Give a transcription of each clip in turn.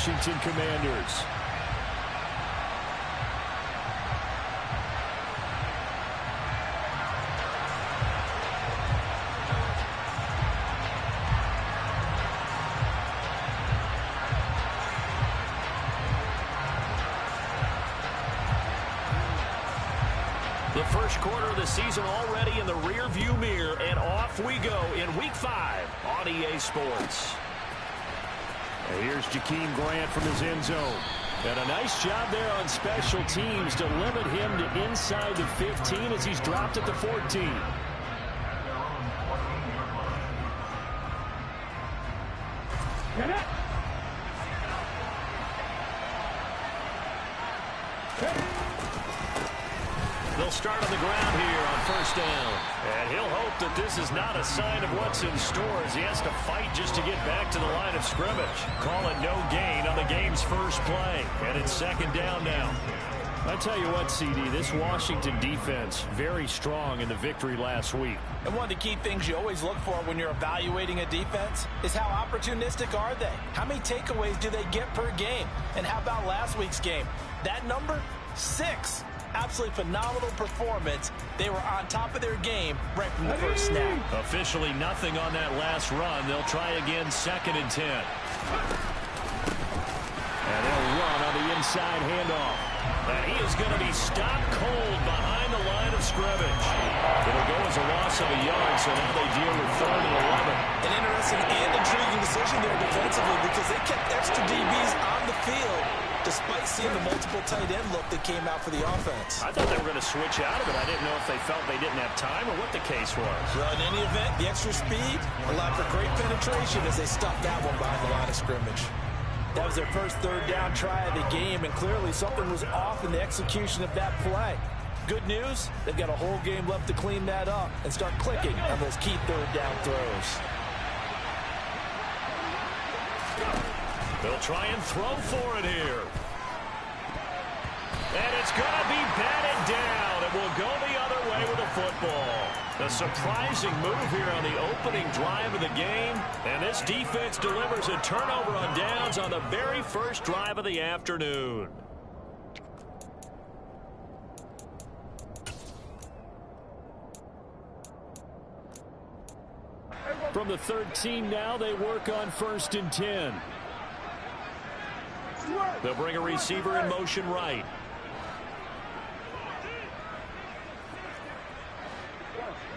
Washington Commanders. The first quarter of the season already in the rear-view mirror, and off we go in Week 5 on EA Sports. And here's Jakeem Grant from his end zone. And a nice job there on special teams to limit him to inside the 15 as he's dropped at the 14. They'll start on the ground here on first down. And he'll hope that this is not a sign of what's in store as he has to fight just to get back to the line of scrimmage. Call it no gain on the game's first play. And it's second down now. I tell you what, CD, this Washington defense, very strong in the victory last week. And one of the key things you always look for when you're evaluating a defense is how opportunistic are they? How many takeaways do they get per game? And how about last week's game? That number? 6. Absolutely phenomenal performance. They were on top of their game right from the first snap. Officially nothing on that last run. They'll try again, 2nd and 10. And they'll run on the inside handoff. And he is going to be stopped cold behind the line of scrimmage. It'll go as a loss of a yard, so now they deal with 3rd and 11. An interesting and intriguing decision there defensively because they kept extra DBs on the field despite seeing the multiple tight end look that came out for the offense. I thought they were going to switch out of it. I didn't know if they felt they didn't have time or what the case was. Well, in any event, the extra speed allowed for great penetration as they stuffed that one behind the line of scrimmage. That was their first 3rd down try of the game, and clearly something was off in the execution of that play. Good news, they've got a whole game left to clean that up and start clicking on those key 3rd down throws. They'll try and throw for it here. And it's going to be batted down. It will go the other way with the football. A surprising move here on the opening drive of the game. And this defense delivers a turnover on downs on the very first drive of the afternoon. From the 13 now, they work on 1st and 10. They'll bring a receiver in motion right.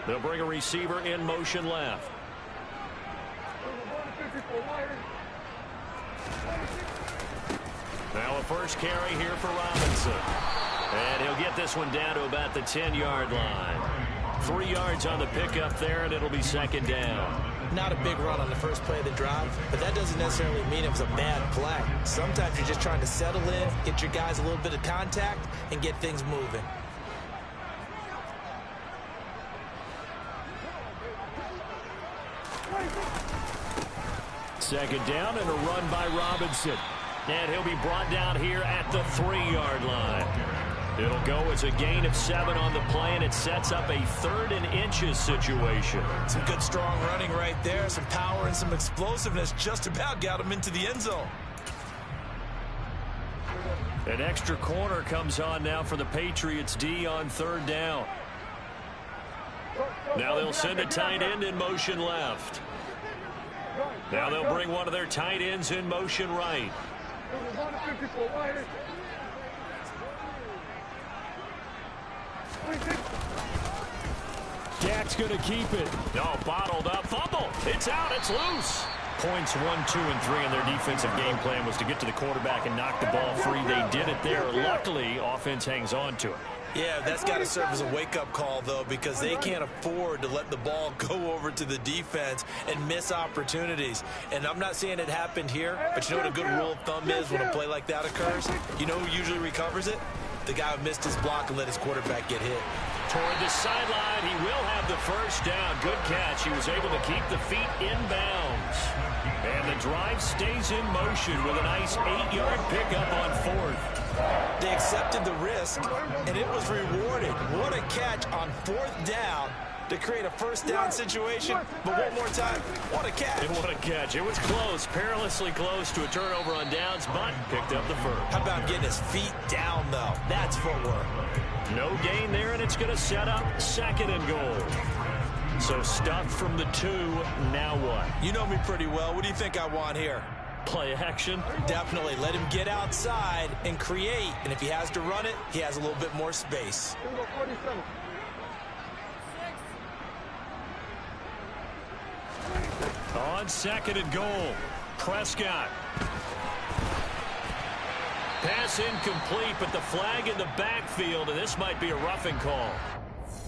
They'll bring a receiver in motion left. Now a first carry here for Robinson. And he'll get this one down to about the 10-yard line. 3 yards on the pickup there, and it'll be 2nd down. Not a big run on the first play of the drive, but that doesn't necessarily mean it was a bad play. Sometimes you're just trying to settle in, get your guys a little bit of contact, and get things moving. Second down and a run by Robinson. And he'll be brought down here at the 3-yard line. It'll go as a gain of 7 on the play, and it sets up a 3rd and inches situation. Some good strong running right there. Some power and some explosiveness just about got him into the end zone. An extra corner comes on now for the Patriots D on 3rd down. Now they'll send a tight end in motion left. Now they'll bring one of their tight ends in motion right. Dak's going to keep it. No, bottled up. Fumble. It's out. It's loose. Points 1, 2, and 3 in their defensive game plan was to get to the quarterback and knock the ball free. They did it there. Luckily, offense hangs on to it. Yeah, that's got to serve as a wake-up call, though, because they can't afford to let the ball go over to the defense and miss opportunities. And I'm not saying it happened here, but you know what a good rule of thumb is when a play like that occurs? You know who usually recovers it? The guy who missed his block and let his quarterback get hit. Toward the sideline, he will have the first down. Good catch. He was able to keep the feet in bounds. And the drive stays in motion with a nice 8-yard pickup on 4th. They accepted the risk, and it was rewarded. What a catch on 4th down to create a first down situation. But one more time, what a catch. And what a catch. It was close, perilously close to a turnover on downs, but picked up the first. How about getting his feet down, though? That's footwork. No gain there, and it's going to set up 2nd and goal. So stuffed from the 2, now what? You know me pretty well. What do you think I want here? Play action? Definitely. Let him get outside and create. And if he has to run it, he has a little bit more space. On 2nd and goal, Prescott. Pass incomplete, but the flag in the backfield, and this might be a roughing call.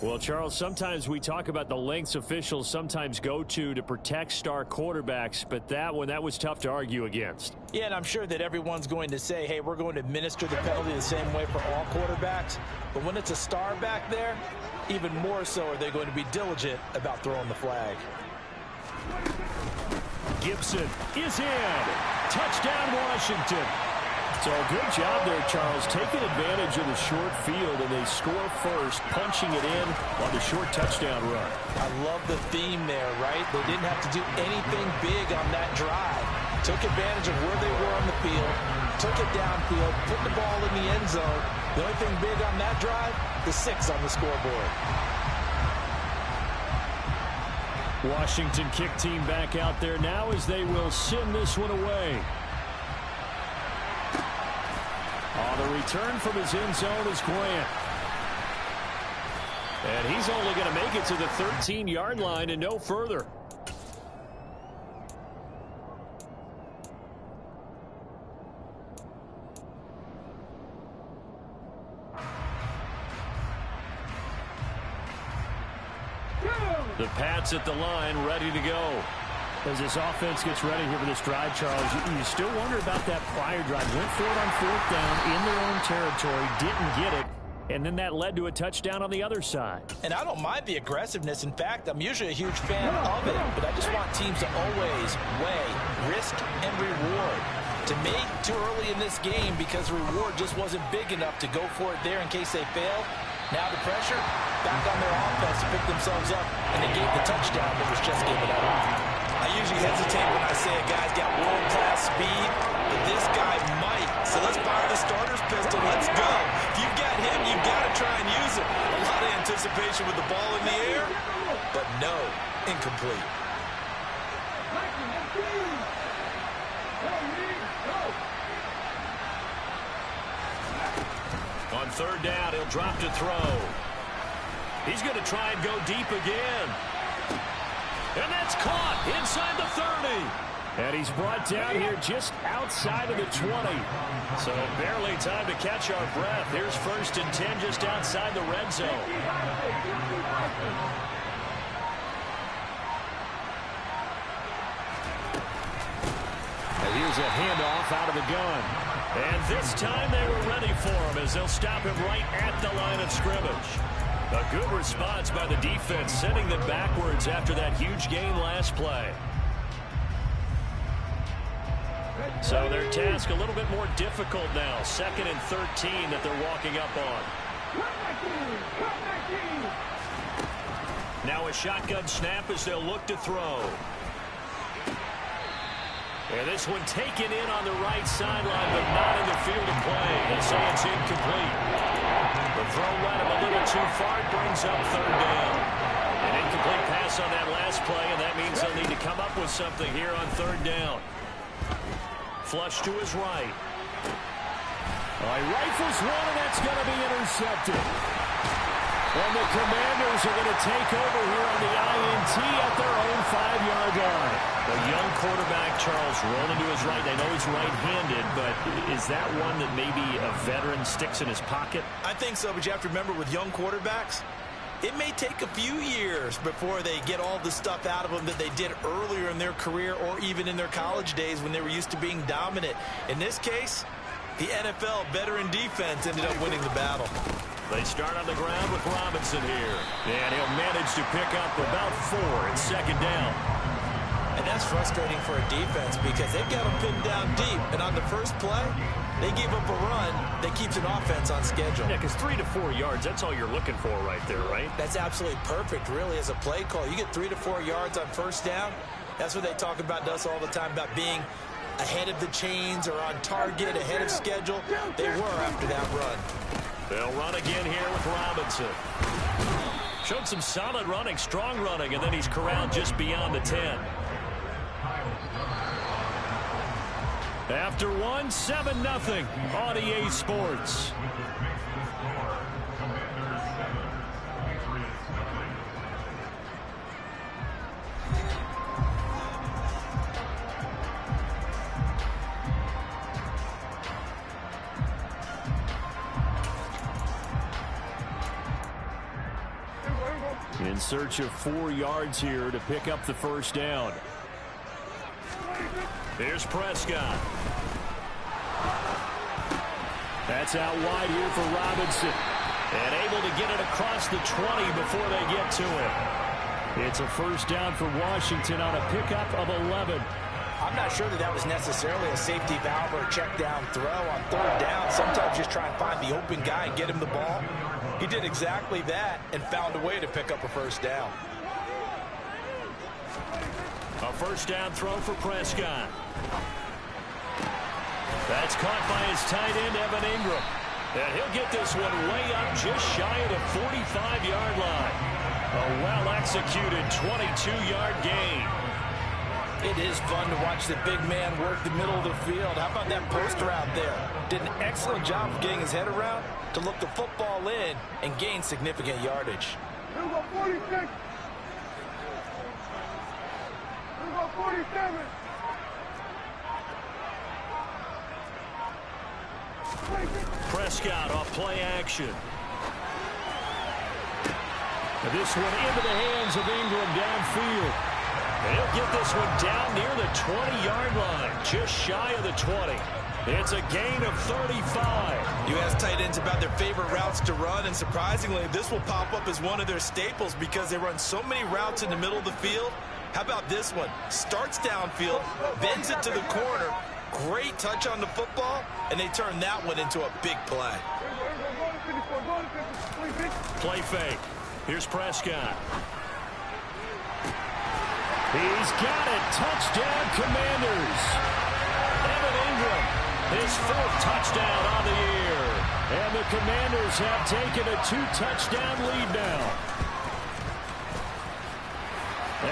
Well, Charles, sometimes we talk about the lengths officials sometimes go to protect star quarterbacks, but that was tough to argue against. Yeah, and I'm sure that everyone's going to say, hey, we're going to administer the penalty the same way for all quarterbacks. But when it's a star back there, even more so are they going to be diligent about throwing the flag. Gibson is in. Touchdown, Washington. So a good job there, Charles, taking advantage of the short field, and they score first, punching it in on the short touchdown run. I love the theme there, right? They didn't have to do anything big on that drive. Took advantage of where they were on the field, took it downfield, put the ball in the end zone. The only thing big on that drive, the 6 on the scoreboard. Washington kick team back out there now as they will send this one away. On the return from his end zone is Grant. And he's only going to make it to the 13-yard line and no further. The Pats at the line, ready to go. As this offense gets ready here for this drive, Charles, you still wonder about that prior drive. Went for it on 4th down in their own territory, didn't get it, and then that led to a touchdown on the other side. And I don't mind the aggressiveness. In fact, I'm usually a huge fan of it, but I just want teams to always weigh risk and reward. To me, too early in this game because the reward just wasn't big enough to go for it there in case they fail. Now the pressure, back on their offense to pick themselves up, and they gave the touchdown that was just given up. I usually hesitate when I say a guy's got world-class speed, but this guy might. So let's fire the starter's pistol. Let's go. If you've got him, you've got to try and use it. A lot of anticipation with the ball in the air, but no, incomplete. On 3rd down, he'll drop to throw. He's going to try and go deep again. And that's caught inside the 30. And he's brought down here just outside of the 20. So barely time to catch our breath. Here's 1st and 10 just outside the red zone. And here's a handoff out of the gun. And this time they were ready for him as they'll stop him right at the line of scrimmage. A good response by the defense, sending them backwards after that huge gain last play. So their task a little bit more difficult now. 2nd and 13 that they're walking up on. Now a shotgun snap as they'll look to throw. And this one taken in on the right sideline, but not in the field of play. They say it's incomplete. The throw led him a little too far. It brings up 3rd down. An incomplete pass on that last play, and that means they'll need to come up with something here on 3rd down. Flush to his right. He rifles one, and that's going to be intercepted. And the Commanders are going to take over here on the INT at their own 5-yard line. The young quarterback, Charles, rolling to his right. I know he's right-handed, but is that one that maybe a veteran sticks in his pocket? I think so, but you have to remember with young quarterbacks, it may take a few years before they get all the stuff out of them that they did earlier in their career or even in their college days when they were used to being dominant. In this case, the NFL veteran defense ended up winning the battle. They start on the ground with Robinson here. And he'll manage to pick up about 4 at 2nd down. And that's frustrating for a defense because they've got them pinned down deep. And on the first play, They give up a run that keeps an offense on schedule. Yeah, because 3 to 4 yards, that's all you're looking for right there, right? That's absolutely perfect, really, as a play call. You get 3 to 4 yards on first down. That's what they talk about to us all the time, about being ahead of the chains or on target, ahead of schedule. They were after that run. They'll run again here with Robinson. Showed some solid running, strong running, and then he's corralled just beyond the 10. After one, 7-0 on EA Sports. In search of 4 yards here to pick up the first down. Here's Prescott. That's out wide here for Robinson. And able to get it across the 20 before they get to it. It's a first down for Washington on a pickup of 11. I'm not sure that was necessarily a safety valve or a check down throw on third down. Sometimes just try and find the open guy and get him the ball. He did exactly that and found a way to pick up a first down. A first down throw for Prescott. That's caught by his tight end, Evan Ingram. And he'll get this one way up just shy of the 45-yard line. A well-executed 22-yard gain. It is fun to watch the big man work the middle of the field. How about that post route there? Did an excellent job of getting his head around to look the football in and gain significant yardage. 46. 47. Prescott off play action. And this one into the hands of Ingram downfield. And he'll get this one down near the 20-yard line, just shy of the 20. It's a gain of 35. You ask tight ends about their favorite routes to run, and surprisingly, this will pop up as one of their staples because they run so many routes in the middle of the field. How about this one? Starts downfield, bends it to the corner, great touch on the football, and they turn that one into a big play. Play fake. Here's Prescott. He's got it. Touchdown, Commanders. Evan Ingram, his 4th touchdown on the year. And the Commanders have taken a 2-touchdown lead now.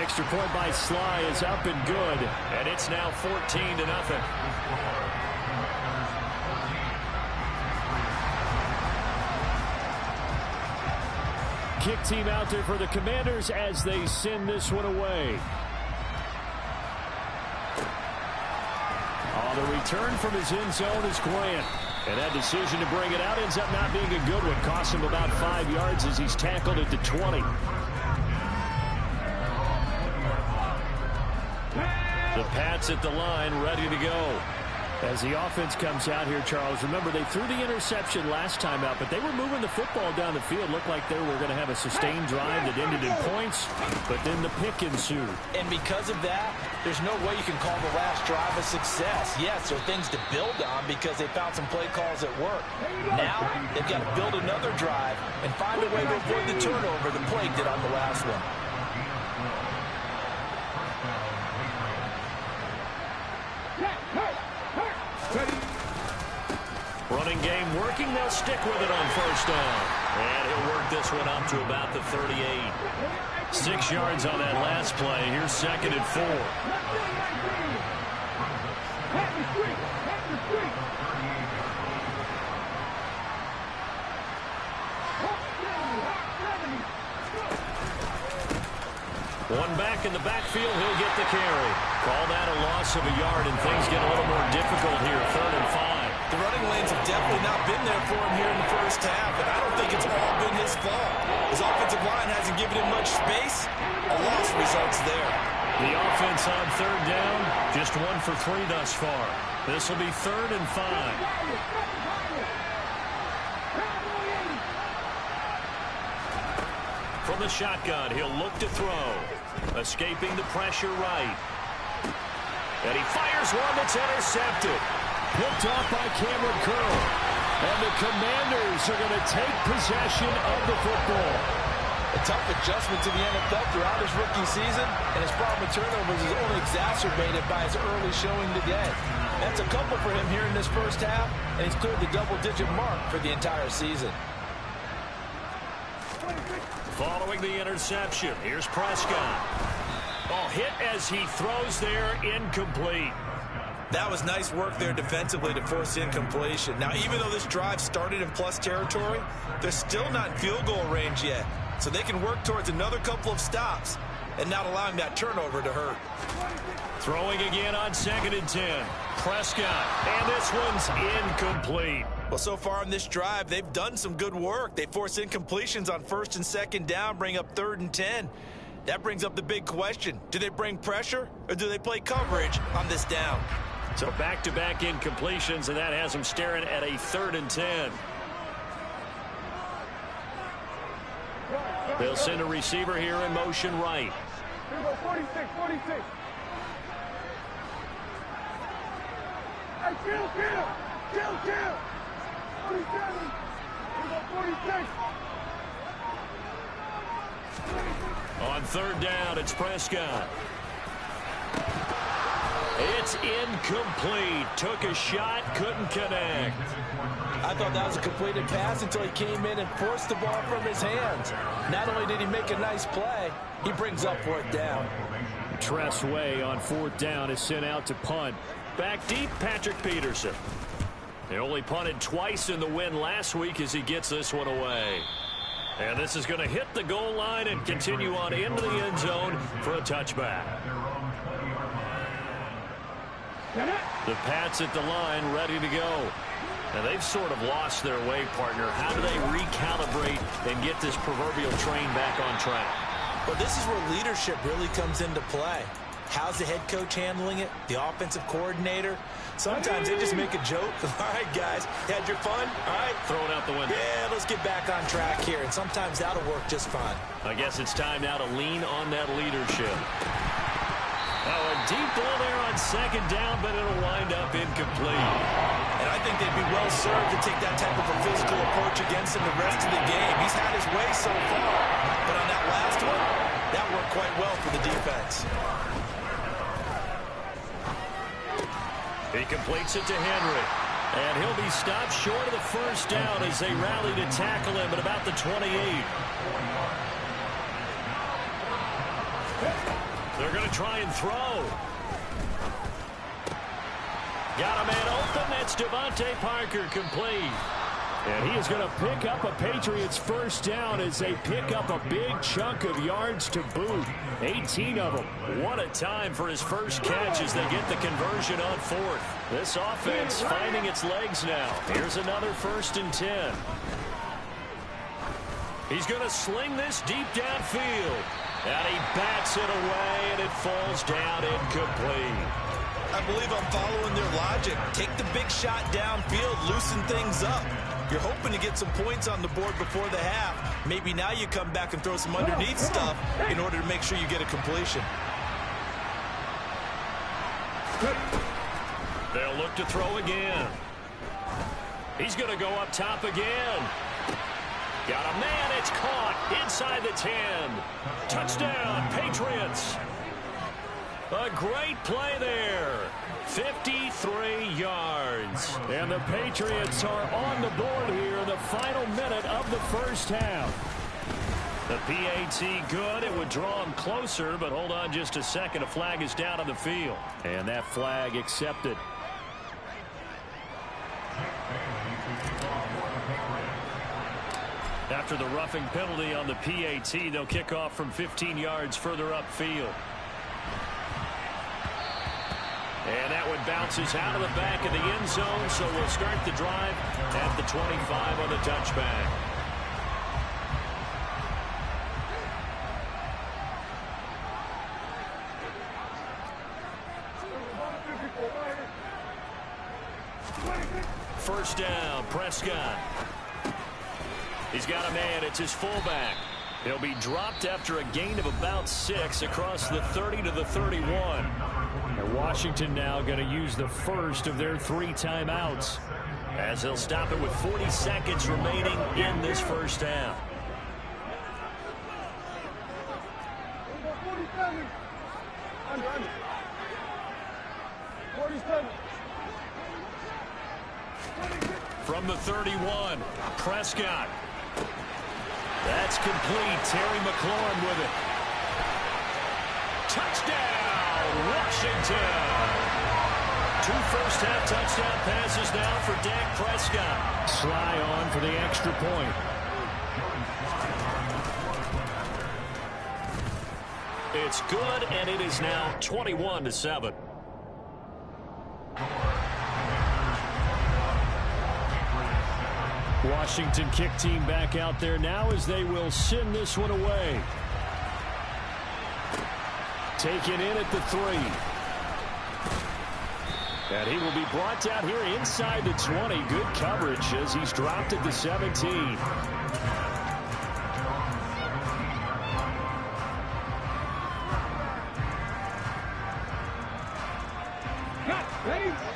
Extra point by Sly is up and good. And it's now 14-0. Kick team out there for the Commanders as they send this one away. On the return from his end zone is Grant. And that decision to bring it out ends up not being a good one. Costs him about 5 yards as he's tackled at the 20. The Pats at the line, ready to go. As the offense comes out here, Charles, remember they threw the interception last time out, but they were moving the football down the field. Looked like they were going to have a sustained drive that ended in points, but then the pick ensued. And because of that, there's no way you can call the last drive a success. Yes, there are things to build on because they found some play calls that work. Now, they've got to build another drive and find a way to avoid the turnover the play did on the last one. Running game working. They'll stick with it on first down. And he'll work this one up to about the 38. 6 yards on that last play. Here's 2nd and 4. One back in the backfield. He'll get the carry. Call that a loss of a yard, and things get a little more difficult here. 3rd and 5. The running lanes have definitely not been there for him here in the first half, and I don't think it's all been his fault. His offensive line hasn't given him much space. A loss results there. The offense on 3rd down, just 1 for 3 thus far. This will be 3rd and 5. From the shotgun, he'll look to throw. Escaping the pressure right. And he fires one that's intercepted. Picked off by Cameron Curl. And the Commanders are going to take possession of the football. A tough adjustment to the NFL throughout his rookie season, and his problem with turnovers is only exacerbated by his early showing today. That's a couple for him here in this first half, and he's cleared the double-digit mark for the entire season. Following the interception, here's Prescott. Oh, hit as he throws there, incomplete. That was nice work there defensively to force incompletion. Now, even though this drive started in plus territory, they're still not in field goal range yet. So they can work towards another couple of stops and not allowing that turnover to hurt. Throwing again on 2nd and 10. Prescott, and this one's incomplete. Well, so far in this drive, they've done some good work. They force incompletions on 1st and 2nd down, bring up 3rd and 10. That brings up the big question. Do they bring pressure, or do they play coverage on this down? So back-to-back incompletions, and that has them staring at a 3rd and 10. They'll send a receiver here in motion right. 46. Hey, kill. 47. 46. On 3rd down, it's Prescott. It's incomplete. Took a shot, couldn't connect. I thought that was a completed pass until he came in and forced the ball from his hands. Not only did he make a nice play, he brings up 4th down. Tress Way on 4th down is sent out to punt. Back deep, Patrick Peterson. They only punted twice in the win last week as he gets this one away. And this is going to hit the goal line and continue on into the end zone for a touchback. The Pats at the line, ready to go. And they've sort of lost their way, partner. How do they recalibrate and get this proverbial train back on track? Well, this is where leadership really comes into play. How's the head coach handling it? The offensive coordinator? Sometimes they just make a joke. All right, guys, had your fun? All right. Throw it out the window. Yeah, let's get back on track here. And sometimes that'll work just fine. I guess it's time now to lean on that leadership. Oh, a deep ball there on 2nd down, but it'll wind up incomplete. And I think they'd be well served to take that type of a physical approach against him the rest of the game. He's had his way so far. But on that last one, that worked quite well for the defense. He completes it to Henry. And he'll be stopped short of the 1st down as they rally to tackle him at about the 28. They're going to try and throw. Got a man open. That's Devontae Parker, complete. And he is going to pick up a Patriots 1st down as they pick up a big chunk of yards to boot. 18 of them. What a time for his first catch as they get the conversion on 4th. This offense finding its legs now. Here's another 1st and 10. He's going to sling this deep downfield. And he bats it away, and it falls down incomplete. I believe I'm following their logic. Take the big shot downfield, loosen things up. You're hoping to get some points on the board before the half. Maybe now you come back and throw some underneath stuff in order to make sure you get a completion. They'll look to throw again. He's going to go up top again. Got a man, it's caught inside the 10. Touchdown, Patriots. A great play there. 53 yards. And the Patriots are on the board here in the final minute of the 1st half. The PAT good. It would draw him closer, but hold on just a second. A flag is down on the field. And that flag accepted. After the roughing penalty on the PAT, they'll kick off from 15 yards further upfield. And that one bounces out of the back of the end zone, so we'll start the drive at the 25 on the touchback. First down, Prescott. He's got a man. It's his fullback. He'll be dropped after a gain of about 6 across the 30 to the 31. And Washington now going to use the first of their 3 timeouts, as they'll stop it with 40 seconds remaining in this first half. 47. Under. 47. From the 31, Prescott. That's complete. Terry McLaurin with it. Touchdown, Washington. 2 first-half touchdown passes now for Dak Prescott. Sly on for the extra point. It's good, and it is now 21-7. Washington kick team back out there now as they will send this one away. Taken in at the 3. And he will be brought down here inside the 20. Good coverage as he's dropped at the 17.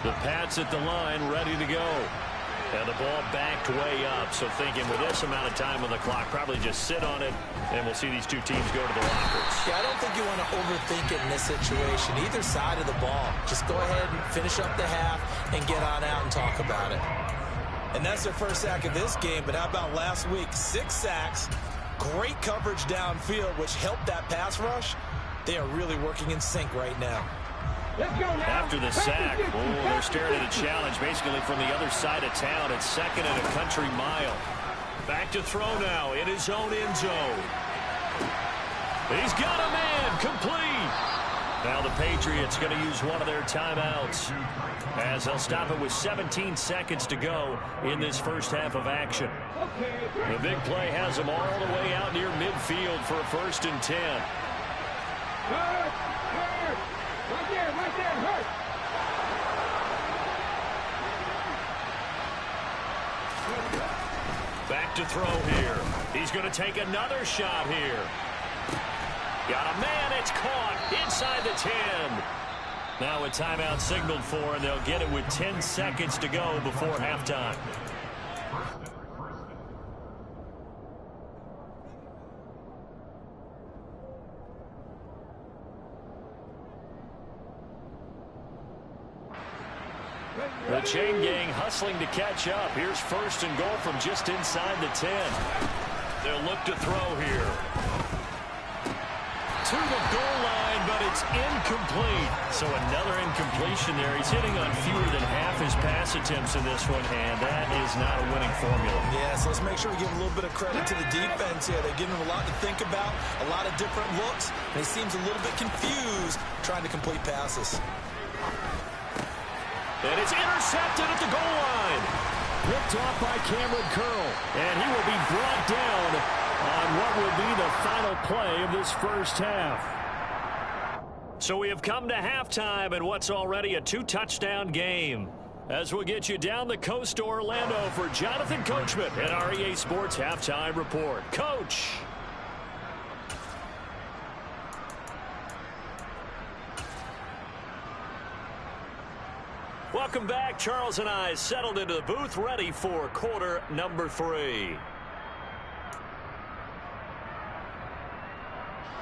The Pats at the line, ready to go. And the ball backed way up, so thinking with this amount of time on the clock, probably just sit on it, and we'll see these 2 teams go to the lockers. Yeah, I don't think you want to overthink it in this situation. Either side of the ball. Just go ahead and finish up the half and get on out and talk about it. And that's their first sack of this game, but how about last week? 6 sacks, great coverage downfield, which helped that pass rush. They are really working in sync right now. After the sack, they're staring at a challenge basically from the other side of town. It's 2nd and a country mile. Back to throw now in his own end zone. He's got a man, complete. Now the Patriots going to use one of their timeouts as they'll stop it with 17 seconds to go in this first half of action. The big play has them all the way out near midfield for a 1st and 10. Right there, hurt. Back to throw here. He's going to take another shot here. Got a man, it's caught inside the 10. Now a timeout signaled for, and they'll get it with 10 seconds to go before halftime. The chain gang hustling to catch up. Here's 1st and goal from just inside the 10. They'll look to throw here. To the goal line, but it's incomplete. So another incompletion there. He's hitting on fewer than half his pass attempts in this one, and that is not a winning formula. Yeah, so let's make sure we give a little bit of credit to the defense here. They're giving him a lot to think about, a lot of different looks, and he seems a little bit confused trying to complete passes. And it's intercepted at the goal line. Picked off by Cameron Curl. And he will be brought down on what will be the final play of this first half. So we have come to halftime in what's already a 2-touchdown game. As we'll get you down the coast to Orlando for Jonathan Coachman at our EA Sports Halftime Report. Coach. Welcome back. Charles and I settled into the booth, ready for quarter number 3.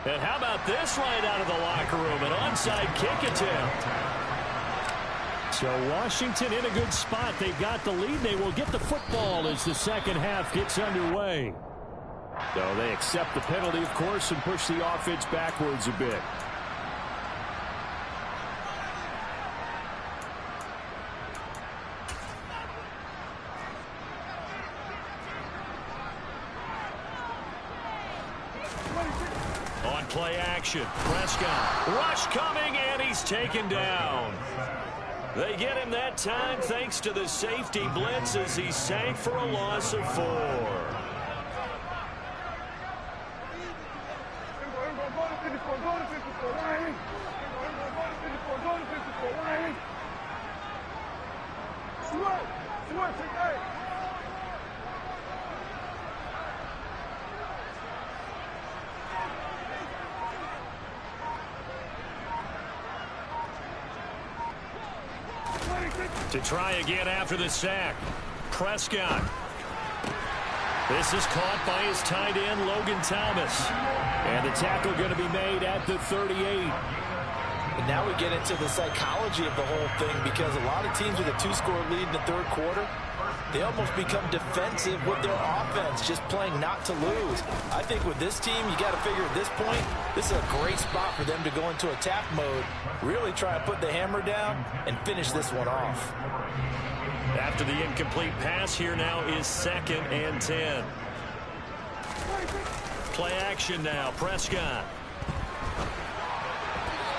And how about this right out of the locker room? An onside kick attempt. So Washington in a good spot. They've got the lead. They will get the football as the second half gets underway. So they accept the penalty, of course, and push the offense backwards a bit. On play action, Prescott. Rush coming, and he's taken down. They get him that time thanks to the safety blitz as he sank for a loss of 4. To try again after the sack. Prescott. This is caught by his tight end, Logan Thomas. And the tackle going to be made at the 38. And now we get into the psychology of the whole thing, because a lot of teams with a 2-score lead in the third quarter, they almost become defensive with their offense, just playing not to lose. I think with this team, you got to figure at this point, this is a great spot for them to go into attack mode, really try to put the hammer down and finish this one off. After the incomplete pass, here now is 2nd and 10. Play action now, Prescott.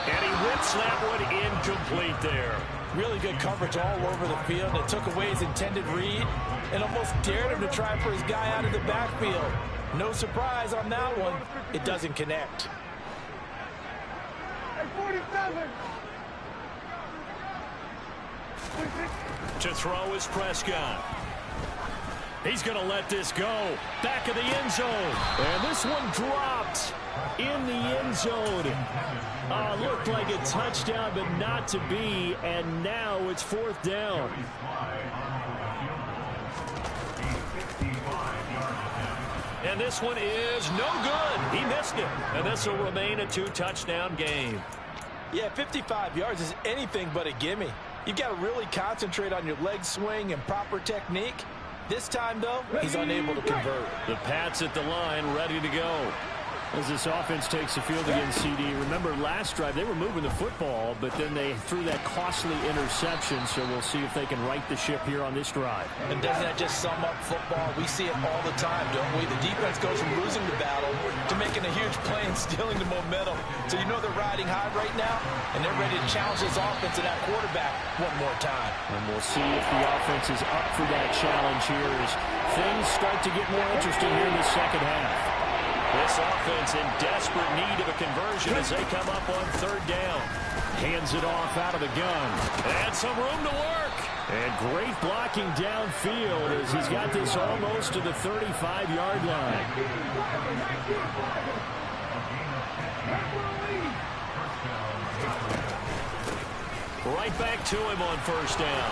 And he whips that one incomplete there. Really good coverage all over the field. It took away his intended read and almost dared him to try for his guy out of the backfield. No surprise on that one. It doesn't connect. To throw is Prescott. He's going to let this go. Back of the end zone. And this one dropped in the end zone. Looked like a touchdown, but not to be. And now it's 4th down. And this one is no good. He missed it. And this will remain a 2-touchdown game. Yeah, 55 yards is anything but a gimme. You've got to really concentrate on your leg swing and proper technique. This time, though, he's unable to convert. The Pats at the line, ready to go. As this offense takes the field against CD. Remember, last drive, they were moving the football, but then they threw that costly interception, so we'll see if they can right the ship here on this drive. And doesn't that just sum up football? We see it all the time, don't we? The defense goes from losing the battle to making a huge play and stealing the momentum. So you know they're riding high right now, and they're ready to challenge this offense and that quarterback one more time. And we'll see if the offense is up for that challenge here as things start to get more interesting here in the second half. This offense in desperate need of a conversion as they come up on 3rd down. Hands it off out of the gun. And some room to work. And great blocking downfield as he's got this almost to the 35-yard line. Right back to him on 1st down.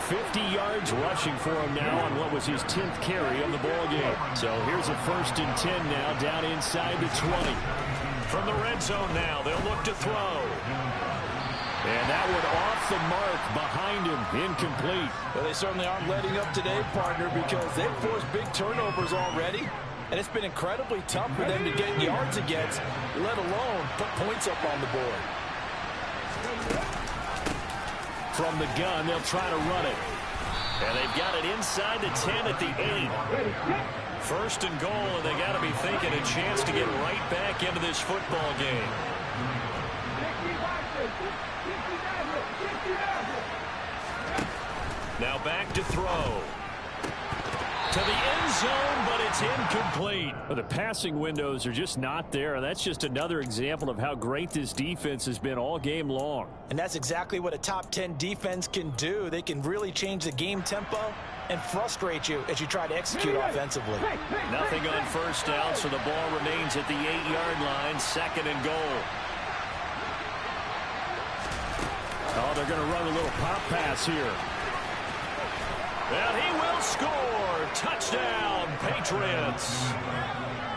50 yards rushing for him now on what was his 10th carry of the ball game. So here's a 1st and 10 now down inside the 20. From the red zone now, they'll look to throw. And that one off the mark behind him, incomplete. Well, they certainly aren't letting up today, partner, because they've forced big turnovers already. And it's been incredibly tough for them to get yards against, let alone put points up on the board. From the gun, they'll try to run it. And they've got it inside the 10 at the 8. 1st and goal, and they got to be thinking a chance to get right back into this football game. Now back to throw. To the end zone, but it's incomplete. Well, the passing windows are just not there. That's just another example of how great this defense has been all game long. And that's exactly what a top 10 defense can do. They can really change the game tempo and frustrate you as you try to execute offensively. Nothing on 1st down, so the ball remains at the 8-yard line, 2nd and goal. Oh, they're going to run a little pop pass here. And he will score. Touchdown, Patriots.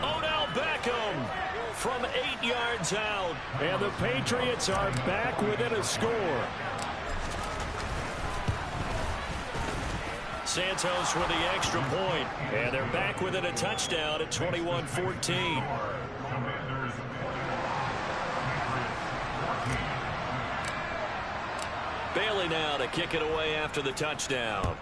Odell Beckham from 8 yards out. And the Patriots are back within a score. Santos with the extra point. And they're back within a touchdown at 21-14. Bailey now to kick it away after the touchdown.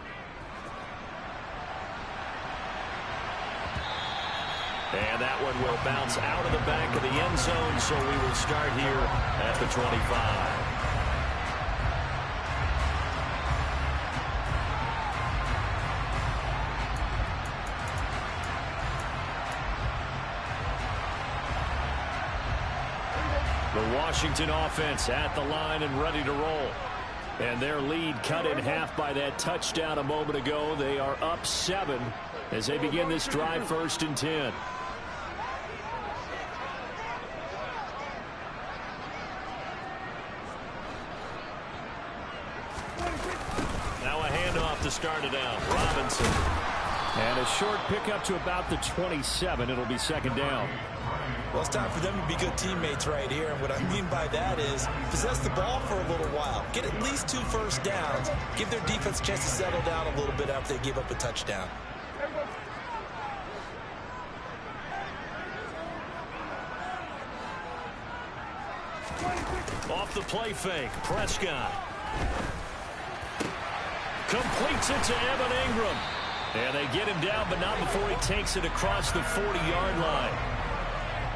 And that one will bounce out of the back of the end zone, so we will start here at the 25. The Washington offense at the line and ready to roll. And their lead cut in half by that touchdown a moment ago. They are up 7 as they begin this drive, 1st and 10. set to start it out. Robinson. And a short pickup to about the 27. It'll be second down. Well, it's time for them to be good teammates right here. And what I mean by that is possess the ball for a little while. Get at least 2 first downs. Give their defense a chance to settle down a little bit after they give up a touchdown. Off the play fake, Prescott. Completes it to Evan Ingram. And they get him down, but not before he takes it across the 40-yard line.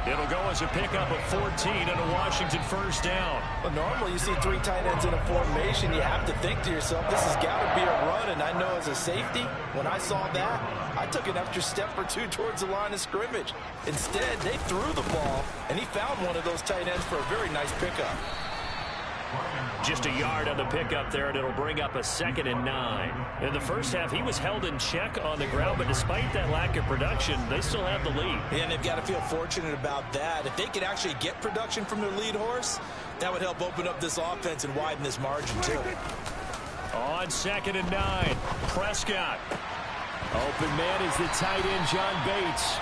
It'll go as a pickup of 14 and a Washington first down. Well, normally you see 3 tight ends in a formation. You have to think to yourself, this has got to be a run. And I know as a safety, when I saw that, I took an extra step or 2 towards the line of scrimmage. Instead, they threw the ball, and he found one of those tight ends for a very nice pickup. Just a yard on the pickup there, and it'll bring up a 2nd and 9. In the first half, he was held in check on the ground, but despite that lack of production, they still have the lead. And they've got to feel fortunate about that. If they could actually get production from their lead horse, that would help open up this offense and widen this margin, too. On 2nd and 9, Prescott. Open man is the tight end, John Bates.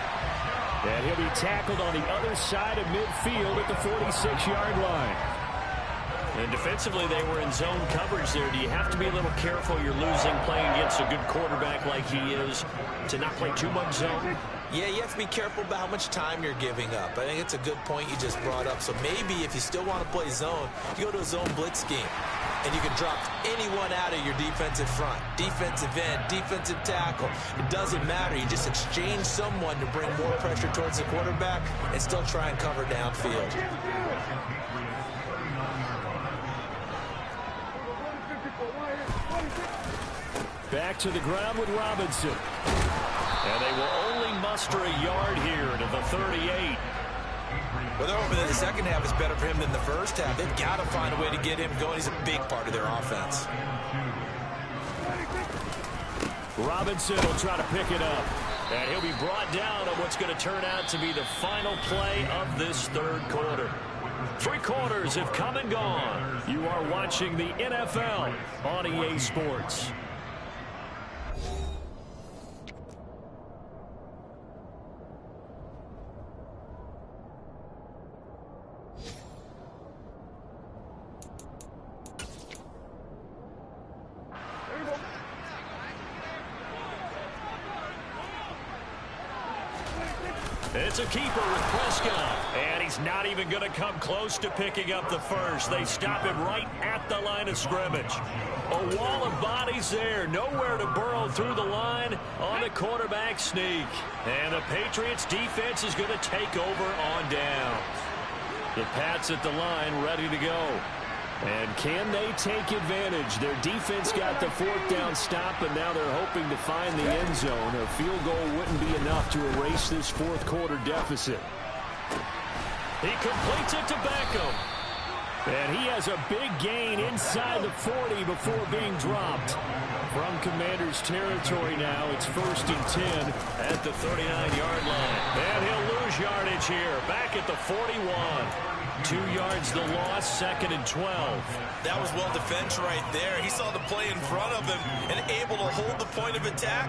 And he'll be tackled on the other side of midfield at the 46-yard line. And defensively, they were in zone coverage there. Do you have to be a little careful? You're losing playing against a good quarterback like he is to not play too much zone? Yeah, you have to be careful about how much time you're giving up. I think it's a good point you just brought up. So maybe if you still want to play zone, you go to a zone blitz scheme. And you can drop anyone out of your defensive front. Defensive end, defensive tackle. It doesn't matter. You just exchange someone to bring more pressure towards the quarterback and still try and cover downfield. Back to the ground with Robinson. And they will only muster a yard here to the 38. Well, they're hoping that the second half is better for him than the first half. They've got to find a way to get him going. He's a big part of their offense. Robinson will try to pick it up. And he'll be brought down on what's going to turn out to be the final play of this third quarter. 3 quarters have come and gone. You are watching the NFL on EA Sports. It's a keeper with Prescott, and he's not even going to come close to picking up the first. They stop him right at the line of scrimmage. A wall of bodies there, nowhere to burrow through the line on the quarterback sneak. And the Patriots defense is going to take over on down. The Pats at the line ready to go. And can they take advantage? Their defense got the 4th down stop, and now they're hoping to find the end zone. A field goal wouldn't be enough to erase this 4th quarter deficit. He completes it to Beckham. And he has a big gain inside the 40 before being dropped. From Commanders territory now, it's 1st and 10 at the 39-yard line. And he'll lose yardage here, back at the 41. 2 yards the loss, 2nd and 12. That was well defense right there. He saw the play in front of him and able to hold the point of attack.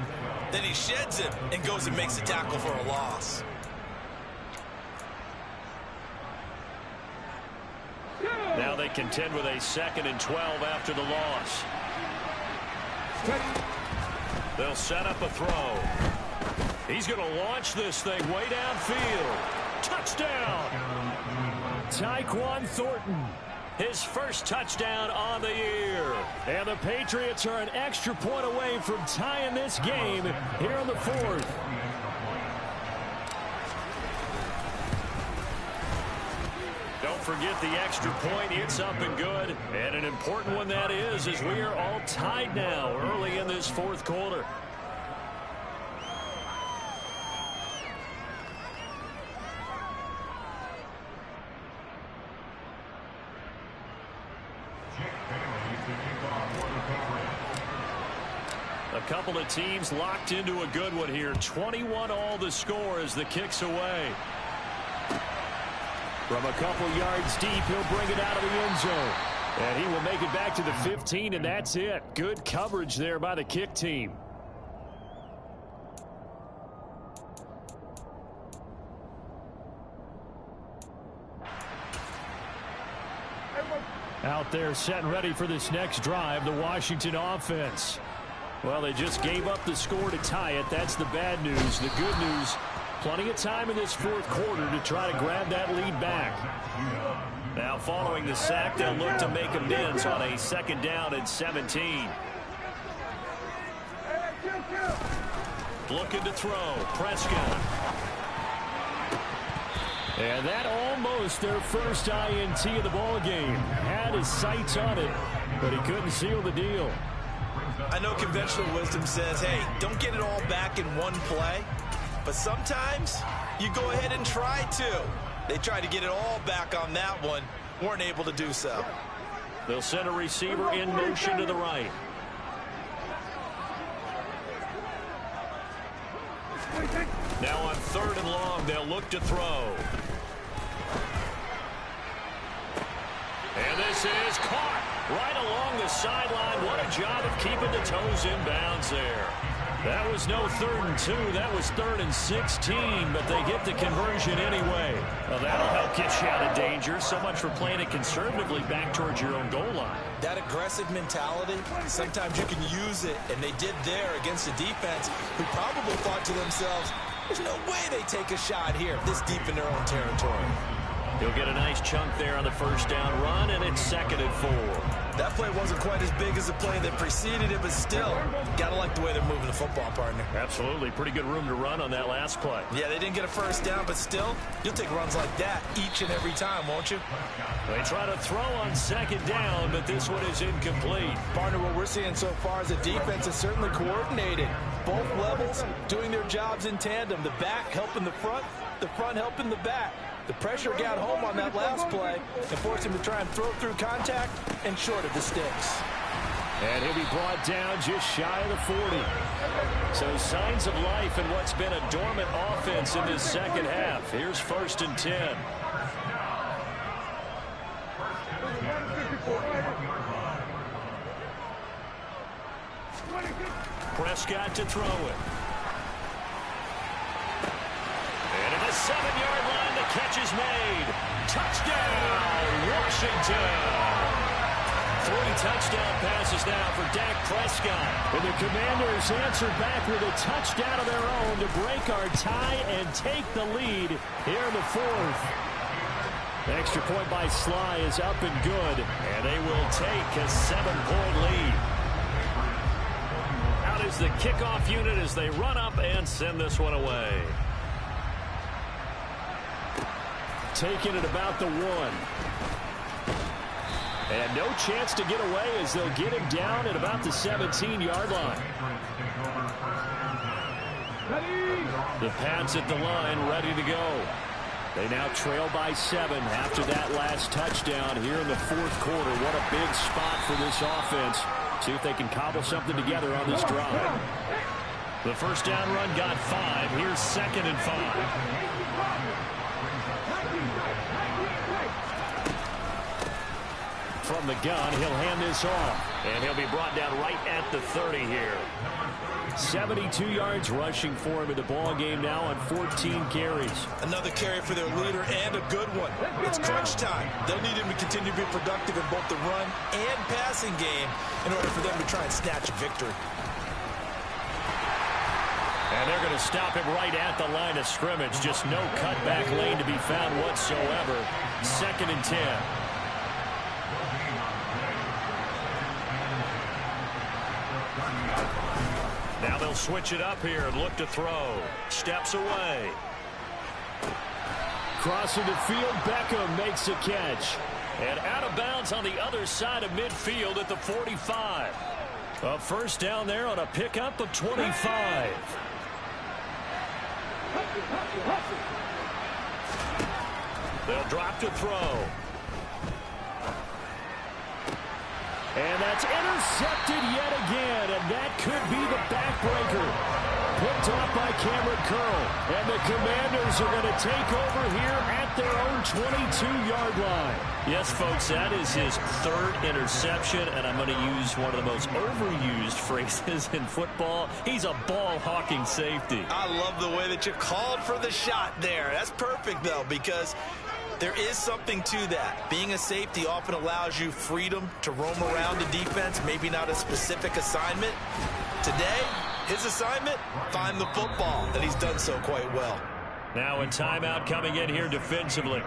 Then he sheds it and goes and makes a tackle for a loss. Now they contend with a 2nd and 12 after the loss. They'll set up a throw. He's going to launch this thing way downfield. Touchdown! Tyquan Thornton. His first touchdown on the year. And the Patriots are an extra point away from tying this game here in the 4th. Don't forget the extra point. It's up and good. And an important one that is, as we are all tied now early in this 4th quarter. A couple of teams locked into a good one here. 21 all the score as the kick's away. From a couple yards deep, he'll bring it out of the end zone. And he will make it back to the 15, and that's it. Good coverage there by the kick team. Out there set and ready for this next drive, the Washington offense. Well, they just gave up the score to tie it. That's the bad news. The good news, plenty of time in this fourth quarter to try to grab that lead back. Now following the sack, they'll look to make amends on a second down and 17. Looking to throw. Prescott. And that almost their first INT of the ball game. Had his sights on it, but he couldn't seal the deal. I know conventional wisdom says, hey, don't get it all back in one play. But sometimes you go ahead and try to. They tried to get it all back on that one. Weren't able to do so. They'll send a receiver in motion to the right. Now on 3rd and long, they'll look to throw. And this is caught right along the sideline. What a job of keeping the toes in bounds there. That was no 3rd and 2. That was 3rd and 16, but they get the conversion anyway. Well, that'll help get you out of danger. So much for playing it conservatively back towards your own goal line. That aggressive mentality, sometimes you can use it, and they did there against a defense who probably thought to themselves, there's no way they take a shot here this deep in their own territory. He'll get a nice chunk there on the first down run, and it's 2nd and 4. That play wasn't quite as big as the play that preceded it, but still, gotta like the way they're moving the football, partner. Absolutely. Pretty good room to run on that last play. Yeah, they didn't get a first down, but still, you'll take runs like that each and every time, won't you? They try to throw on 2nd down, but this one is incomplete. Partner, what we're seeing so far is the defense is certainly coordinated. Both levels doing their jobs in tandem. The back helping the front helping the back. The pressure got home on that last play and forced him to try and throw through contact and short of the sticks. And he'll be brought down just shy of the 40. So signs of life in what's been a dormant offense in this second half. Here's 1st and 10. Prescott to throw it. And at the 7-yard line, the catch is made. Touchdown, Washington. 3 touchdown passes now for Dak Prescott. And the Commanders answer back with a touchdown of their own to break our tie and take the lead here in the 4th. The extra point by Sly is up and good, and they will take a 7-point lead. Out is the kickoff unit as they run up and send this one away. Taking it about the 1. And no chance to get away as they'll get him down at about the 17-yard line. The Pats at the line ready to go. They now trail by 7 after that last touchdown here in the 4th quarter. What a big spot for this offense. See if they can cobble something together on this drive. The first down run got 5. Here's 2nd and 5. From the gun, he'll hand this off. And he'll be brought down right at the 30 here. 72 yards rushing for him in the ball game now on 14 carries. Another carry for their leader and a good one. It's crunch time. They'll need him to continue to be productive in both the run and passing game in order for them to try and snatch a victory. And they're going to stop him right at the line of scrimmage. Just no cutback lane to be found whatsoever. 2nd and 10. Now they'll switch it up here and look to throw. Steps away. Crossing the field, Beckham makes a catch. And out of bounds on the other side of midfield at the 45. A first down there on a pickup of 25. They'll drop to throw. And that's intercepted yet again, and that could be the backbreaker. Picked off by Cameron Curl. And the Commanders are going to take over here at their own 22-yard line. Yes, folks, that is his third interception, and I'm going to use one of the most overused phrases in football. He's a ball-hawking safety. I love the way that you called for the shot there. That's perfect, though, because there is something to that. Being a safety often allows you freedom to roam around the defense, maybe not a specific assignment. Today, his assignment, find the football, and he's done so quite well. Now a timeout coming in here defensively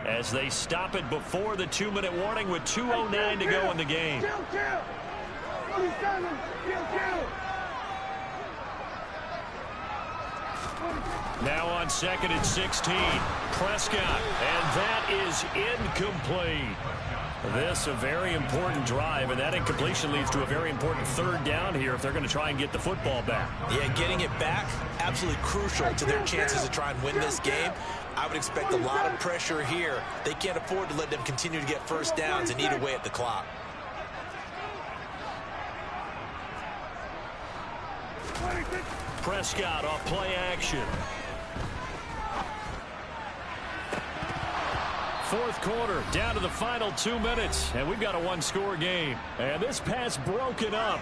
as they stop it before the 2-minute warning with 2:09 to go in the game. Now on 2nd and 16, Prescott, and that is incomplete. This a very important drive, and that incompletion leads to a very important 3rd down here if they're going to try and get the football back. Yeah, getting it back, absolutely crucial to their chances to try and win this game. I would expect a lot of pressure here. They can't afford to let them continue to get first downs and eat away at the clock. Prescott off play action. 4th quarter, down to the final 2 minutes, and we've got a 1-score game. And this pass broken up.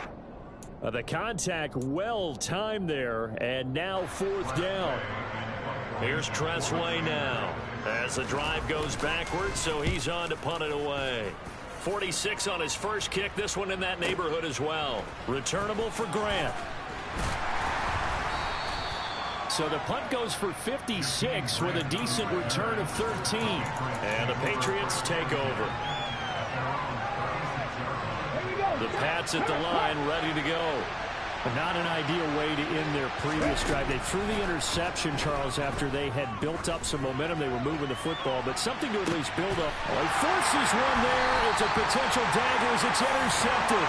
The contact well timed there, and now 4th down. Here's Treslay now as the drive goes backwards, so he's on to punt it away. 46 on his first kick, this one in that neighborhood as well. Returnable for Grant. So the punt goes for 56 with a decent return of 13. And the Patriots take over. The Pats at the line, ready to go. Not an ideal way to end their previous drive. They threw the interception, Charles, after they had built up some momentum. They were moving the football, but something to at least build up. He forces one there. It's a potential dagger as it's intercepted.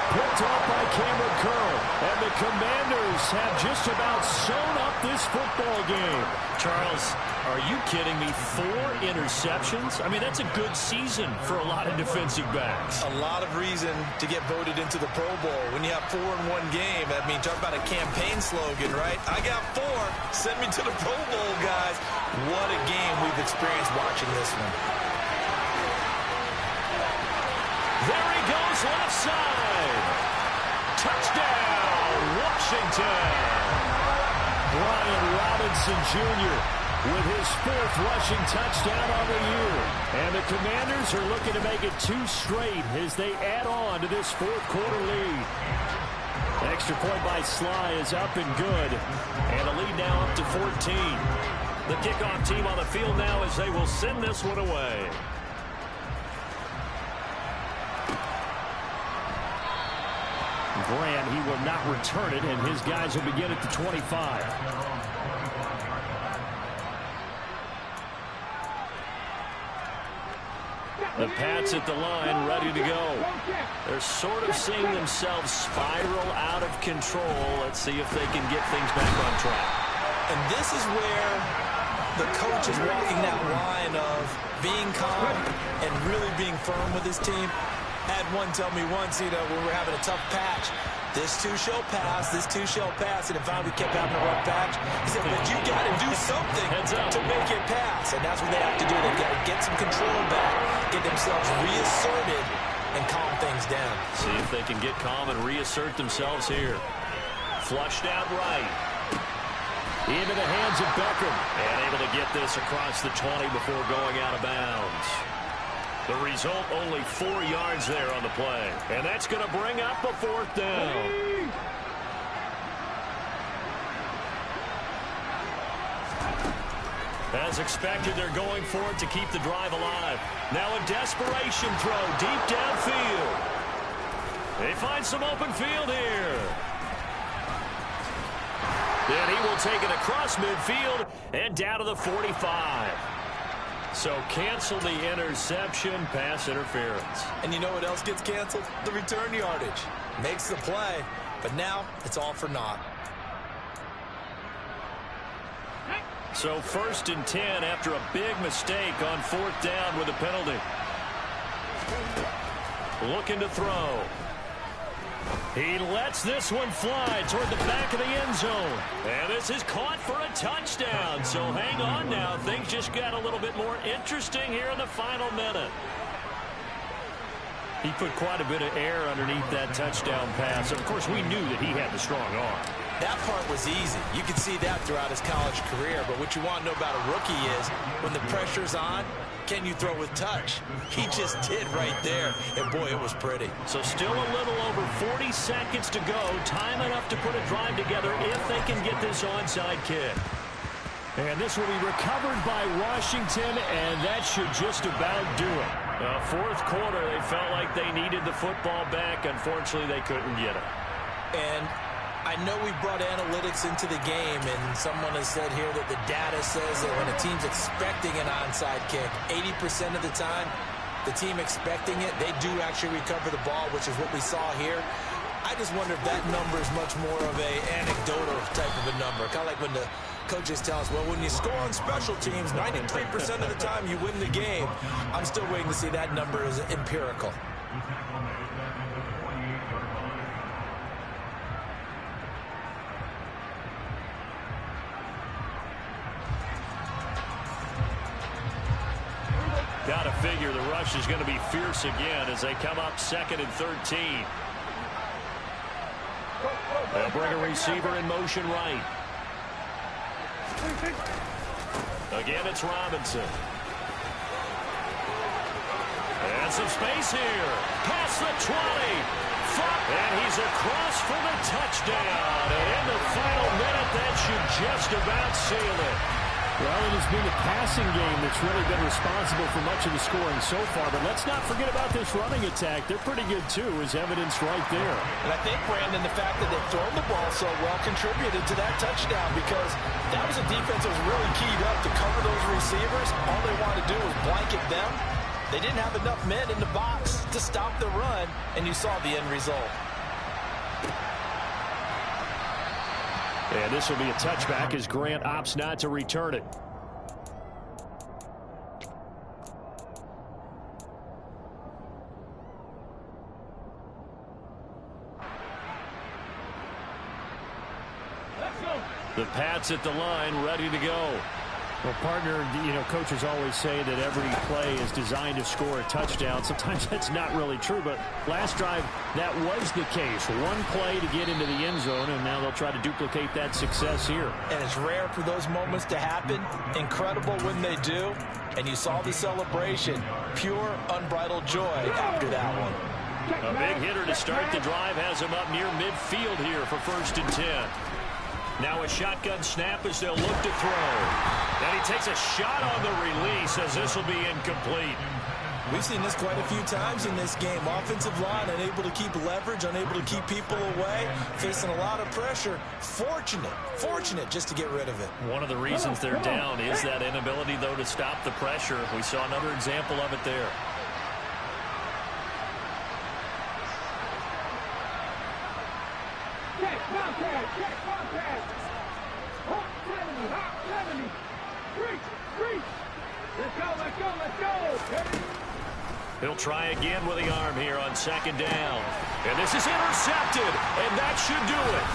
Picked off by Cameron Curl. And the Commanders have just about sewn up this football game. Charles, are you kidding me? 4 interceptions? I mean, that's a good season for a lot of defensive backs. A lot of reason to get voted into the Pro Bowl. When you have 4 in one game, I mean, talk about a campaign slogan, right? I got 4. Send me to the Pro Bowl, guys. What a game we've experienced watching this one. There he goes, left side. Touchdown, Washington. Brian Robinson Jr. with his 4th rushing touchdown on the year. And the Commanders are looking to make it 2 straight as they add on to this 4th quarter lead. Extra point by Sly is up and good. And the lead now up to 14. The kickoff team on the field now as they will send this one away. Grant, he will not return it, and his guys will begin at the 25. The Pats at the line, ready to go. They're sort of seeing themselves spiral out of control. Let's see if they can get things back on track. And this is where the coach is walking that line of being calm and really being firm with his team. Had one tell me once, when we were having a tough patch, this too shall pass, this too shall pass, and if we kept having a rough patch, he said, but you got to do something to make it pass, and that's what they have to do. They've got to get some control back, get themselves reasserted, and calm things down. See if they can get calm and reassert themselves here. Flushed out right. Into the hands of Beckham. And able to get this across the 20 before going out of bounds. The result, only 4 yards there on the play. And that's going to bring up a 4th down. As expected, they're going for it to keep the drive alive. Now a desperation throw deep downfield. They find some open field here. Then he will take it across midfield and down to the 45. So cancel the interception, pass interference. And you know what else gets canceled? The return yardage. Makes the play, but now it's all for naught. So 1st and 10 after a big mistake on 4th down with a penalty. Looking to throw. He lets this one fly toward the back of the end zone. And this is caught for a touchdown. So hang on now. Things just got a little bit more interesting here in the final minute. He put quite a bit of air underneath that touchdown pass. Of course, we knew that he had the strong arm. That part was easy. You can see that throughout his college career. But what you want to know about a rookie is when the pressure's on, can you throw with touch? He just did right there. And, boy, it was pretty. So still a little over 40 seconds to go. Time enough to put a drive together if they can get this onside kick. And this will be recovered by Washington, and that should just about do it. Fourth quarter, they felt like they needed the football back. Unfortunately, they couldn't get it. And I know we brought analytics into the game, and someone has said here that the data says that when a team's expecting an onside kick, 80% of the time, the team expecting it, they do actually recover the ball, which is what we saw here. I just wonder if that number is much more of a anecdotal type of a number. Kind of like when the coaches tell us, well, when you score on special teams, 93% of the time you win the game. I'm still waiting to see that number is empirical. Got to figure the rush is going to be fierce again as they come up 2nd and 13. They'll bring a receiver in motion right. Again, it's Robinson. And some space here. Past the 20. And he's across for the touchdown. And in the final minute, that should just about seal it. Well, it has been the passing game that's really been responsible for much of the scoring so far. But let's not forget about this running attack. They're pretty good, too, as evidenced right there. And I think, Brandon, the fact that they've thrown the ball so well contributed to that touchdown because that was a defense that was really keyed up to cover those receivers. All they wanted to do was blanket them. They didn't have enough men in the box to stop the run, and you saw the end result. And this will be a touchback as Grant opts not to return it. The Pats at the line, ready to go. Well, partner, coaches always say that every play is designed to score a touchdown. Sometimes that's not really true, but last drive, that was the case. One play to get into the end zone, and now they'll try to duplicate that success here. And it's rare for those moments to happen. Incredible when they do. And you saw the celebration. Pure, unbridled joy after that one. A big hitter to start the drive has him up near midfield here for 1st and 10. Now a shotgun snap as they'll look to throw. And he takes a shot on the release as this will be incomplete. We've seen this quite a few times in this game. Offensive line unable to keep leverage, unable to keep people away, facing a lot of pressure. Fortunate just to get rid of it. One of the reasons they're down is that inability, though, to stop the pressure. We saw another example of it there. He'll try again with the arm here on 2nd down. And this is intercepted, and that should do it.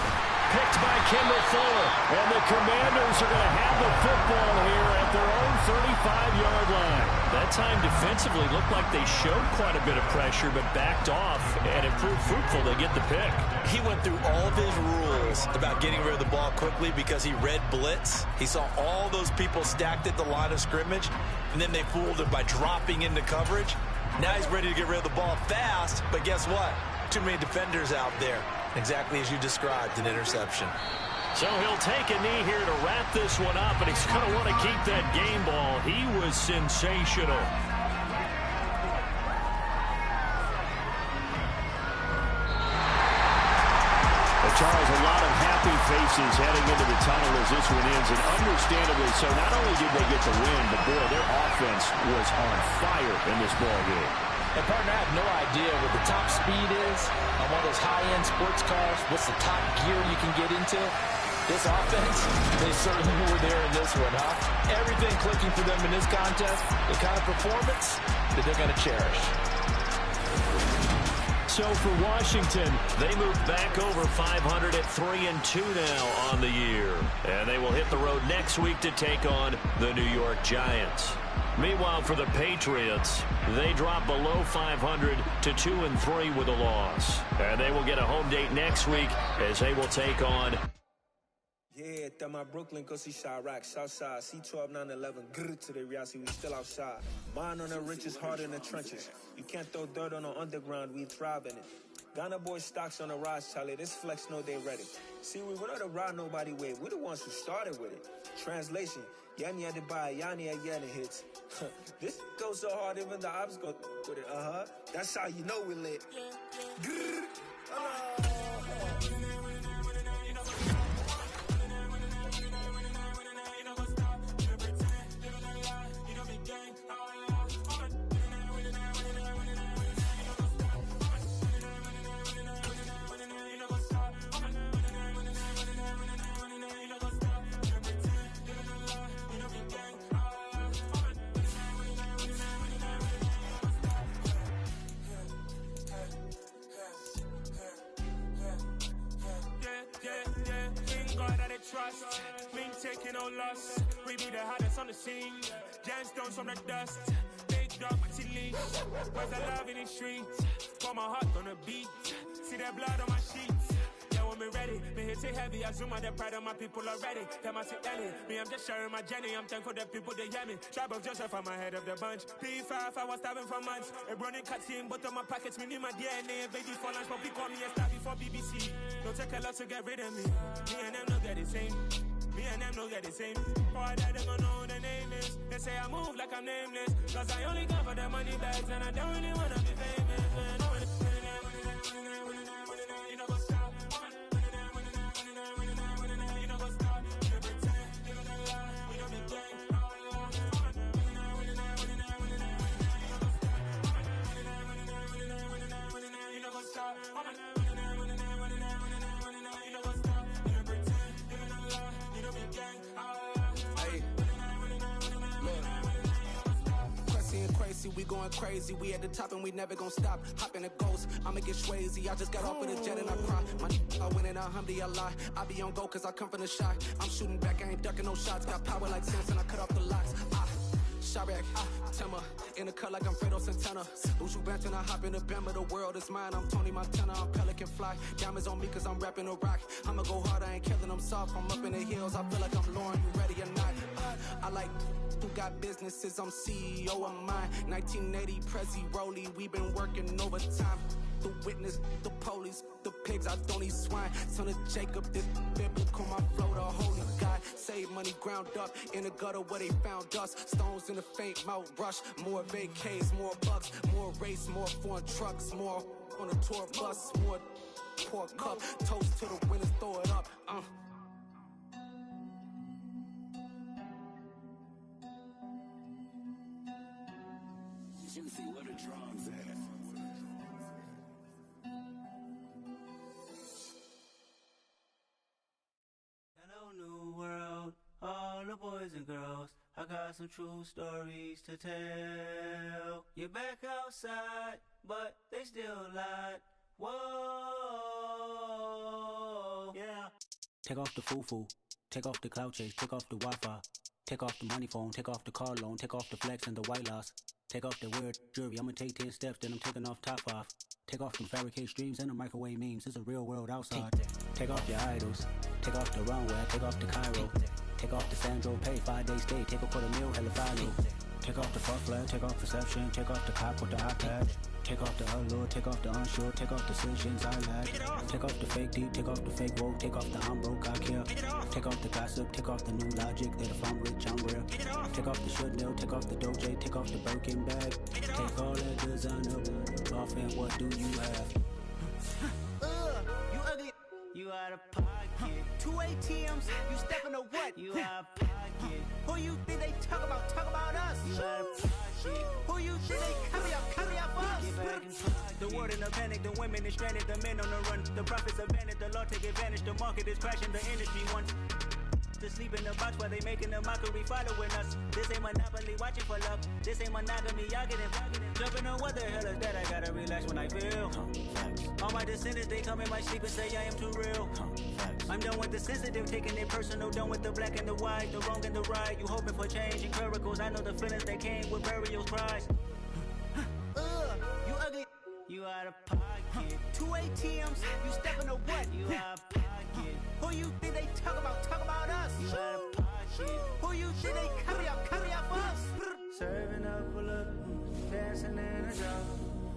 Picked by Kendall Fuller. And the Commanders are going to have the football here at their own 35-yard line. That time defensively looked like they showed quite a bit of pressure, but backed off, and it proved fruitful to get the pick. He went through all of his rules about getting rid of the ball quickly because he read blitz. He saw all those people stacked at the line of scrimmage, and then they fooled him by dropping into coverage. Now he's ready to get rid of the ball fast, but guess what? Too many defenders out there. Exactly as you described, an interception. So he'll take a knee here to wrap this one up, and he's going to want to keep that game ball. He was sensational. Charles, a lot of happy faces heading into the tunnel as this one ends, and understandably so. Not only did they get the win, but boy, their offense was on fire in this ball game. And partner, I have no idea what the top speed is on one of those high-end sports cars. What's the top gear you can get into? This offense, they certainly were there in this one, huh? Everything clicking for them in this contest, the kind of performance that they're going to cherish. So for Washington, they move back over 500 at 3-2 now on the year. And they will hit the road next week to take on the New York Giants. Meanwhile, for the Patriots, they drop below 500 to 2-3 with a loss. And they will get a home date next week as they will take on... Yeah, that my Brooklyn, go see Chirac, Southside, C12, 911, grrr to the Riasi, we still outside. Mine on the richest, heart in the trenches. You can't throw dirt on the underground, we thrive in it. Ghana boys stocks on the rise, Charlie, this flex know they ready. See, we were not to ride nobody wave, we the ones who started with it. Translation, Yanni had to buy, Yanni had Yanni hits. This goes so hard, even the ops go with it, That's how you know we lit. Grrr, trust, been taking no loss. We be the hottest on the scene. Gemstones from the dust. Big dog, pretty leash. Where's the love in the streets? Put my heart on the beat. See that blood on my sheets. Yeah, when me ready, me hit it heavy. I zoom out the pride of my people already. Them I see Ellie. Me, I'm just sharing my journey. I'm thankful the people they hear me. Tribe of Joseph, I'm ahead of the bunch. P5, I was starving for months. A running cutscene, but on my pockets, me need my DNA. Baby for lunch, but we call me a star before BBC. Don't take a lot to get rid of me. Me and them don't get the same. Me and them don't get the same. Boy, that them don't know who the name is. They say I move like I'm nameless. Cause I only come for the money bags and I don't really wanna be famous. You know what's up? You know what's up? You pretend, you know the lie, we don't be gang. You know what's up? We going crazy, we at the top and we never gonna stop. Hop in a ghost, I'ma get swayzy. I just got off of the jet and I cry. I win in a Humvee, I lie. I be on go cause I come from the shot. I'm shooting back, I ain't ducking no shots. Got power like Samson, I cut off the locks. Chirac, Timmer, in the cut like I'm Fredo Santana. Buju Banton, I hop in the Bama, the world is mine. I'm Tony Montana, I'm Pelican Fly. Diamonds on me cause I'm rapping a rock. I'ma go hard, I ain't killing them soft. I'm up in the hills, I feel like I'm Lauren, you ready or not? I like who got businesses, I'm CEO of mine. 1980 Prezi Rolly, we been working overtime. The witness, the police, the pigs, I don't eat swine. Son of Jacob, this biblical, my flow, the holy God. Save money ground up in the gutter where they found us. Stones in the faint mouth rush. More vacays, more bucks, more race, more foreign trucks, more on a tour bus, more pour cup. Toast to the winners, throw it up. Juicy, where the drums at? Hello, new world, all the boys and girls. I got some true stories to tell. You're back outside, but they still lied. Whoa, yeah. Take off the foo-foo, take off the cloud chase, take off the Wi-Fi. Take off the money phone, take off the car loan, take off the flex and the white loss. Take off the weird jewelry, I'ma take 10 steps, then I'm taking off top off. Take off them fabricate streams and the microwave memes, it's a real world outside. Take off your idols, take off the runway, take off the Cairo. Take off the Sandro pay, 5-day stay, take off for the meal, hella follow. Take off the fuck flag, take off perception, take off the cop with the iPad. Take off the allure, take off the unsure, take off decisions I lack. Take off the fake deep, take off the fake woke, take off the I'm broke, I care. Take off the gossip, take off the new logic, that if I'm rich, I'm real. Take off the Chanel, take off the Doja, take off the Birkin bag. Take all that designer off and what do you have? You ugly. You out of pocket. 2 ATMs, you stepping to what? You out of pocket. Who you think they talk about? Talk about us. You out of pocket. Who you think they coming up for us? Get back in pocket. The world in a panic, the women is stranded, the men on the run. The profits abandoned, the law take advantage, the market is crashing, the industry wants. to sleep in the box while they making a mockery following us. This ain't Monopoly, watching for luck. This ain't monogamy, y'all getting jumping on what the hell is that? I gotta relax when I feel. All my descendants, they come in my sleep and say I am too real. I'm done with the sensitive, taking it personal. Done with the black and the white, the wrong and the right. You hoping for change and miracles. I know the feelings that came with burial cries. You ugly. You out of pocket. 2 ATMs, you stepping to what? You out of pocket. Who you think they talk about us? You out of pocket. Who you think they carry out for us? Serving up a look, dancing in a drop.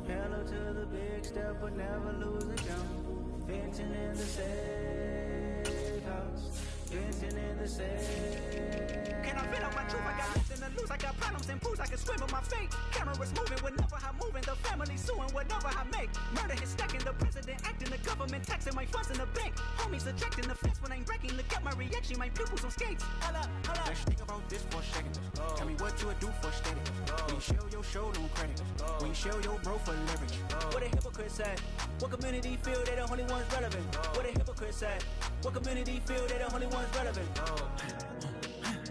Hello to the big step, but never lose a jump. Venting in the safe house. Venting in the safe. Can I feel out my truth? I got nothing to lose. I got problems and pools. I can swim with my fate. Cameras moving whenever I'm moving. The family suing whatever I make. Murder is stacking. The president acting. The government taxing my funds in the bank. Homies ejecting the fence when I'm breaking. Look at my reaction. My pupils on skates. Hold up. Let's think about this for a second. Tell me what you would do for steady. When you show your show, no credit. When you show your bro for leverage. What a hypocrite said. What community feel they the only ones relevant? What a hypocrite said. What community feel they the only ones relevant?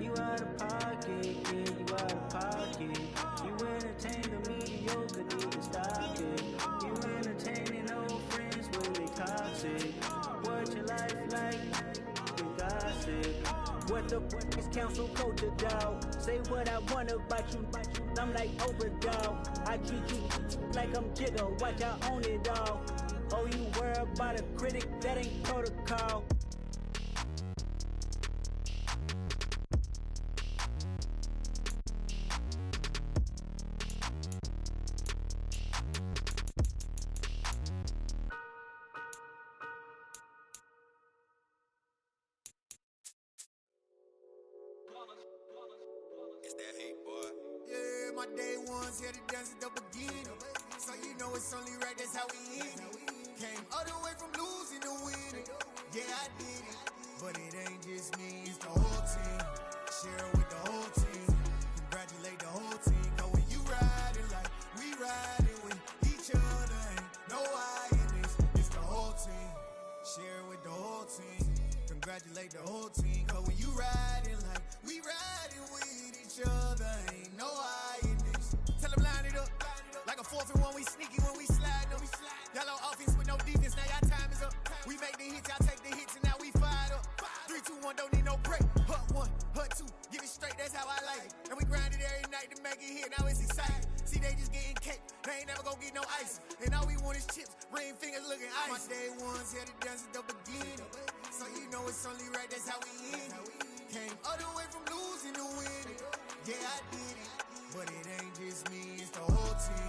You out of pocket, yeah, you out of pocket. You entertain the mediocre, need to stop it. You entertaining old friends when they toxic. What your life like? You gossip. What the fuck is council culture, dog? Say what I want about you, I'm like overdog. I treat you like I'm Jigga, watch I own it all. Oh, you worry about a critic, that ain't protocol. My day ones here to dance at the beginning. So you know it's only right, that's how we end it. Came all the way from losing to winning. Yeah, I did it. But it ain't just me, it's the whole team. Share it with the whole team. Congratulate the whole team. Cause when you riding like we riding with each other, ain't no I in this. It's the whole team. Share it with the whole team. Congratulate the whole team. Cause when you riding like we riding with each other, ain't no I in this. Tell them line it up. Like a 4th and 1, we sneaky when we slide them. Y'all on offense with no defense, now y'all time is up. We make the hits, y'all take the hits, and now we fired up. 3, 2, 1, don't need no break. Hut 1, hut 2, give it straight, that's how I like it. And we grind it every night to make it hit, now it's exciting. See, they just getting cake, they ain't never gonna get no ice. And all we want is chips, ring fingers looking ice. My day ones here to dance at the beginning. So you know it's only right, that's how we end it.